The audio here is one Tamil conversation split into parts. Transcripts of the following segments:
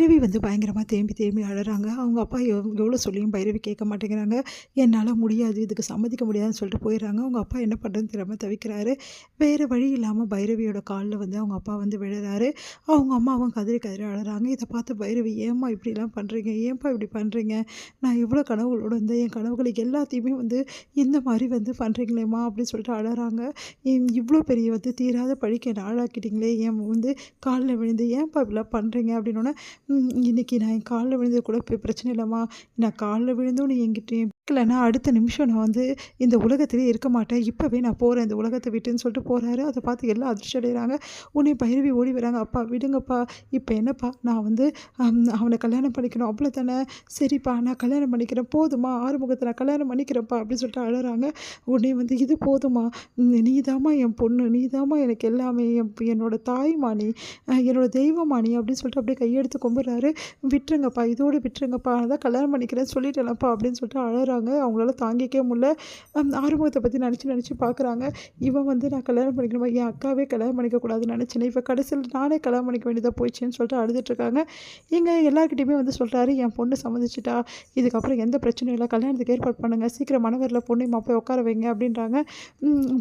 பைரவி வந்து பயங்கரமாக தேம்பி தேம்பி அழறாங்க. அவங்க அப்பா எவ்வளோ சொல்லியும் பைரவி கேட்க மாட்டேங்கிறாங்க. என்னால் முடியாது, இதுக்கு சம்மதிக்க முடியாதுன்னு சொல்லிட்டு போயிடுறாங்க. அவங்க அப்பா என்ன பண்ணுறதுன்னு தெரியாமல் தவிக்கிறாரு. வேறு வழி இல்லாமல் பைரவியோட காலில் வந்து அவங்க அப்பா வந்து விழுறாரு. அவங்க அம்மாவும் கதறி கதறி அழறாங்க. இதை பார்த்து பைரவி, ஏம்மா இப்படிலாம் பண்ணுறீங்க, ஏன்ப்பா இப்படி பண்ணுறீங்க, நான் எவ்வளோ கனவுகளோடு வந்து என் கனவுகளுக்கு எல்லாத்தையுமே வந்து இந்த மாதிரி வந்து பண்ணுறீங்களேம்மா அப்படின்னு சொல்லிட்டு அழறாங்க. இவ்வளோ பெரிய வந்து தீராத பழிக்கு என்னை ஆளாக்கிட்டீங்களே, ஏன் வந்து காலில் விழுந்து ஏன்ப்பா இப்படிலாம் பண்ணுறீங்க அப்படின்னோடனே, இன்னைக்கு நான் என் காலில் விழுந்தது கூட பிரச்சனை இல்லைம்மா, நான் காலில் விழுந்தும் நீ என்கிட்ட கேட்கலன்னா அடுத்த நிமிஷம் நான் வந்து இந்த உலகத்திலே இருக்க மாட்டேன், இப்போவே நான் போகிறேன் இந்த உலகத்தை விட்டுன்னு சொல்லிட்டு போகிறாரு. அதை பார்த்து எல்லாம் அதிர்ச்சி அடைகிறாங்க. உடனே பைரவி ஓடி வராங்க. அப்பா விடுங்கப்பா, இப்போ என்னப்பா, நான் வந்து அவனை கல்யாணம் பண்ணிக்கணும் அவ்வளோ தானே, சரிப்பா நான் கல்யாணம் பண்ணிக்கிறேன், போதுமா, ஆறுமுகத்தை நான் கல்யாணம் பண்ணிக்கிறேன்ப்பா அப்படின்னு சொல்லிட்டு அழறாங்க. உடனே வந்து இது போதுமா, நீ தாம்மா என் பொண்ணு, நீ தாம்மா எனக்கு எல்லாமே, என்னோட தாய்மா நீ, என்னோட தெய்வமா நீ அப்படின்னு சொல்லிட்டு அப்படியே கையெடுத்து கும்பிட்றாரு. விட்டுருங்கப்பா, இதோடு விட்டுருங்கப்பா, அதான் கல்யாணம் பண்ணிக்கிறேன்னு சொல்லிட்டேன்ப்பா அப்படின்னு சொல்லிட்டு அழறாங்க. அவங்களால தாங்கிக்கவே முடியல. ஆறுமுகத்தை பற்றி நினச்சி பார்க்குறாங்க. இவன் வந்து நான் கல்யாணம் பண்ணிக்கணுமா, என் அக்காவே கல்யாணம் பண்ணிக்கக்கூடாதுன்னு நினச்சேன், இப்போ கடைசியில் நானே கல்யாணம் பண்ணிக்க வேண்டியதாக போயிடுச்சுன்னு சொல்லிட்டு அழுதுட்டுருக்காங்க. எல்லாருக்கிட்டையுமே வந்து சொல்கிறாரு, என் பொண்ணு சம்மதிச்சிட்டா, இதுக்கப்புறம் எந்த பிரச்சனையும் இல்லை, கல்யாணத்துக்கு ஏற்பாடு பண்ணுங்கள், சீக்கிரம் மணவரில் பொண்ணு மாப்பிள்ளை உட்கார வைங்க அப்படின்றாங்க.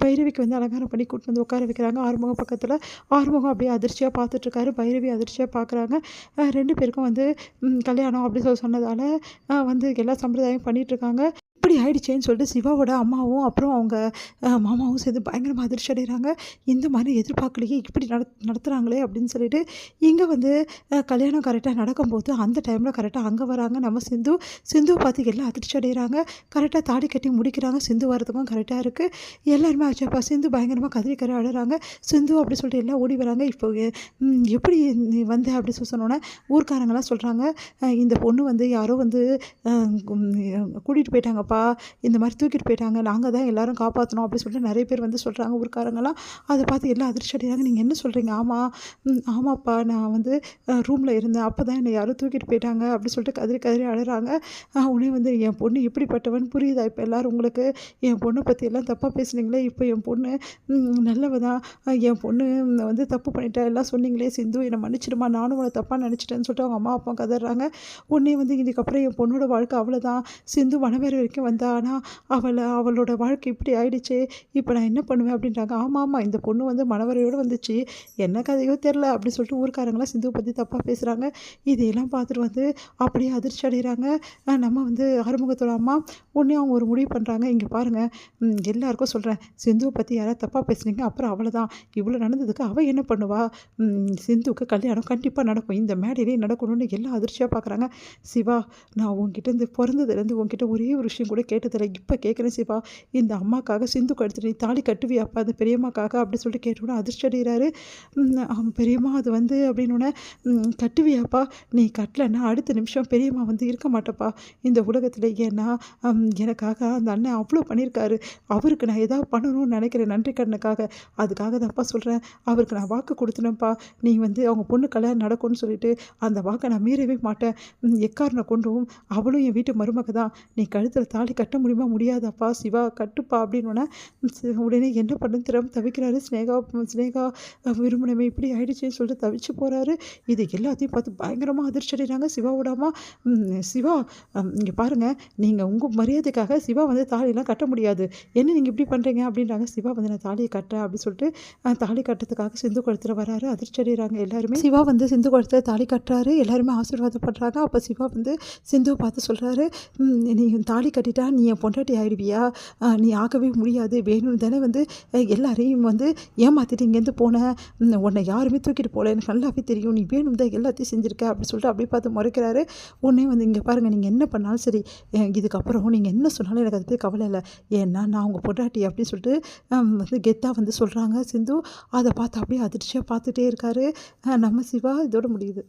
பைரவிக்கு வந்து அலங்காரம் பண்ணி கூட்டிட்டு வந்து உட்கார வைக்கிறாங்க ஆறுமுகம் பக்கத்தில். ஆறுமுகம் அப்படியே அதிர்ச்சியாக பார்த்துட்ருக்காரு. பைரவி அதிர்ச்சியாக பார்க்குறாங்க. 2 பேருக்கும் வந்து கல்யாணம் அப்படி சொன்னதால் வந்து எல்லா சம்பிரதாயம் பண்ணிகிட்ருக்காங்க. இப்படி ஆயிடுச்சேன்னு சொல்லிட்டு சிவாவோட அம்மாவும் அப்புறம் அவங்க மாமாவும் சேர்ந்து பயங்கரமாக அதிர்ச்சி அடைகிறாங்க. இந்த மாதிரி எதிர்பார்க்கலையே, இப்படி நடத்துகிறாங்களே அப்படின்னு சொல்லிட்டு. இங்கே வந்து கல்யாணம் கரெக்டாக நடக்கும்போது அந்த டைமில் கரெக்டாக அங்கே வராங்க நம்ம சிந்துவை பார்த்து எல்லாம் அதிர்ச்சி அடைகிறாங்க. கரெக்டாக தாடி கட்டி முடிக்கிறாங்க. சிந்து வரதுக்கும் கரெக்டாக இருக்குது. எல்லாருமே ஆச்சப்பா, சிந்து பயங்கரமாக கதறி அழுறாங்க. சிந்து அப்படி சொல்லிட்டு எல்லாம் ஓடி வராங்க. இப்போ எப்படி நீ வந்த அப்படி சொன்னோன்னே ஊர்க்காரங்களாம் சொல்கிறாங்க, இந்த பொண்ணு வந்து யாரோ வந்து கூட்டிகிட்டு போயிட்டாங்க, இந்த மாதிரி தூக்கிட்டு போயிட்டாங்க, நாங்கள் தான் எல்லாரும் காப்பாற்றணும் அப்படின்னு சொல்லிட்டு நிறைய பேர் வந்து சொல்கிறாங்க ஊர்க்காரங்களாம். அதை பார்த்து எல்லாம் அதிர்ச்சி அடைகிறாங்க. நீங்கள் என்ன சொல்கிறீங்க? ஆமாப்பா, நான் வந்து ரூமில் இருந்தேன், அப்போ தான் என்னை யாரும் தூக்கிட்டு போயிட்டாங்க அப்படி சொல்லிட்டு கதறி அழுறாங்க. உடனே வந்து என் பொண்ணு எப்படிப்பட்டவன் புரியுதா இப்போ எல்லோரும் உங்களுக்கு? என் பொண்ணை பற்றி எல்லாம் தப்பாக பேசுனீங்களே, இப்போ என் பொண்ணு நல்லவ தான், என் பொண்ணு வந்து தப்பு பண்ணிட்டா எல்லாம் சொன்னீங்களே, சிந்து என்னை மன்னிச்சிடுமா, நானும் உன்னை தப்பாக நினச்சிட்டேன்னு சொல்லிட்டு அவங்க அம்மா அப்பா கதறாங்க. உடனே வந்து இதுக்கப்புறம் என் பொண்ணோட வாழ்க்கை அவ்வளோதான், சிந்து மனவேற வரைக்கும் வந்தா, ஆனால் அவளோட வாழ்க்கை இப்படி ஆயிடுச்சு, இப்போ நான் என்ன பண்ணுவேன் அப்படின்றாங்க. ஆமாம், இந்த பொண்ணு வந்து மனவரையோடு வந்துச்சு, என்ன கதையோ தெரில அப்படி சொல்லிட்டு ஊர்க்காரங்களாம் சிந்துவை பற்றி தப்பாக பேசுகிறாங்க. இதையெல்லாம் பார்த்துட்டு வந்து அப்படியே அதிர்ச்சி அடைகிறாங்க நம்ம வந்து ஆறுமுகத்தோட அம்மா. உடனே அவங்க ஒரு முடிவு பண்ணுறாங்க. இங்கே பாருங்கள், எல்லாருக்கும் சொல்கிறேன், சிந்துவை பற்றி யாராவது தப்பாக பேசுனீங்க அப்புறம் அவ்வளோதான், இவ்வளோ நடந்ததுக்கு அவள் என்ன பண்ணுவா, சிந்துவுக்கு கல்யாணம் கண்டிப்பாக நடக்கும், இந்த மேடையிலே நடக்கணும்னு எல்லாம் அதிர்ச்சியாக பார்க்குறாங்க. சிவா, நான் உங்ககிட்ட பிறந்ததுலேருந்து உங்ககிட்ட ஒரே ஒரு விஷயம் கூட கேட்டதில்லை, இப்போ கேட்குறேன் சிவா, இந்த அம்மாக்காக சிந்து கழுத்துல நீ தாலி கட்டுவியாப்பா அந்த பெரியம்மாக்காக அப்படி சொல்லிட்டு கேட்டோன்னே அதிர்ச்சி அடைகிறாரு. பெரியம்மா அது வந்து அப்படின்னோடனே, கட்டுவியாப்பா, நீ கட்டலைன்னா அடுத்த நிமிஷம் பெரியம்மா வந்து இருக்க மாட்டப்பா இந்த உலகத்தில், ஏன்னா எனக்காக அந்த அண்ணன் அவ்வளோ பண்ணியிருக்காரு, அவருக்கு நான் எதாவது பண்ணணும்னு நினைக்கிறேன் நன்றி கடனுக்காக, அதுக்காக தான்ப்பா சொல்கிறேன், அவருக்கு நான் வாக்கு கொடுத்துனேன்ப்பா, நீ வந்து அவங்க பொண்ணு கல்யாணம் நடக்கும்னு சொல்லிட்டு அந்த வாக்கை நான் மீறவே மாட்டேன், எக்காரனை கொண்டும் அவளும் என் வீட்டு மருமக தான், நீ கழுத்தில் தாலி கட்ட முடியுமா, முடியாதாப்பா சிவா கட்டுப்பா அப்படின்னோடனே உடனே என்ன பண்ணுன்னு தெரியாமல் தவிக்கிறாரு. ஸ்னேகா விரும்பினமே இப்படி ஆயிடுச்சுன்னு சொல்லிட்டு தவிச்சு போகிறாரு. இது எல்லாத்தையும் பார்த்து பயங்கரமாக அதிர்ச்சி அடைகிறாங்க சிவாவோட அம்மா. சிவா, இங்கே பாருங்கள், நீங்கள் உங்கள் மரியாதைக்காக சிவா வந்து தாலியெல்லாம் கட்ட முடியாது, என்ன நீங்கள் இப்படி பண்ணுறீங்க அப்படின்றாங்க. சிவா வந்து நான் தாலியை கட்டுறேன் அப்படின்னு சொல்லிட்டு தாலி கட்டுறதுக்காக சிந்து கழுத்தில் வராரு. அதிர்ச்சி அடைகிறாங்க எல்லாருமே. சிவா வந்து சிந்து கழுத்தில் தாலி கட்டுறாரு. எல்லாருமே ஆசீர்வாதப்படுறாங்க. அப்போ சிவா வந்து சிந்துவை பார்த்து சொல்கிறாரு, நீ தாலி கட்டிட்டா நீ என் பொண்டாட்டி ஆகிடுவியா, நீ ஆகவே முடியாது, வேணும்னு தானே வந்து எல்லாரையும் வந்து ஏமாற்றிட்டு இங்கேருந்து போனேன், உன்னை யாருமே தூக்கிட்டு போகல, எனக்கு நல்லாவே தெரியும், நீ வேணும் தான் எல்லாத்தையும் செஞ்சுருக்க அப்படின்னு சொல்லிட்டு அப்படியே பார்த்து முறைக்கிறாரு. உடனே வந்து இங்கே பாருங்கள், நீங்கள் என்ன பண்ணாலும் சரி, இதுக்கப்புறம் நீங்கள் என்ன சொன்னாலும் எனக்கு அதை பற்றி கவலை இல்லை, ஏன்னா நான் உங்கள் பொண்டாட்டி அப்படின்னு சொல்லிட்டு வந்து கெத்தாக வந்து சொல்கிறாங்க சிந்து. அதை பார்த்து அப்படியே அதிர்ச்சியாக பார்த்துட்டே இருக்காரு நம்ம சிவா. இதோட முடியுது.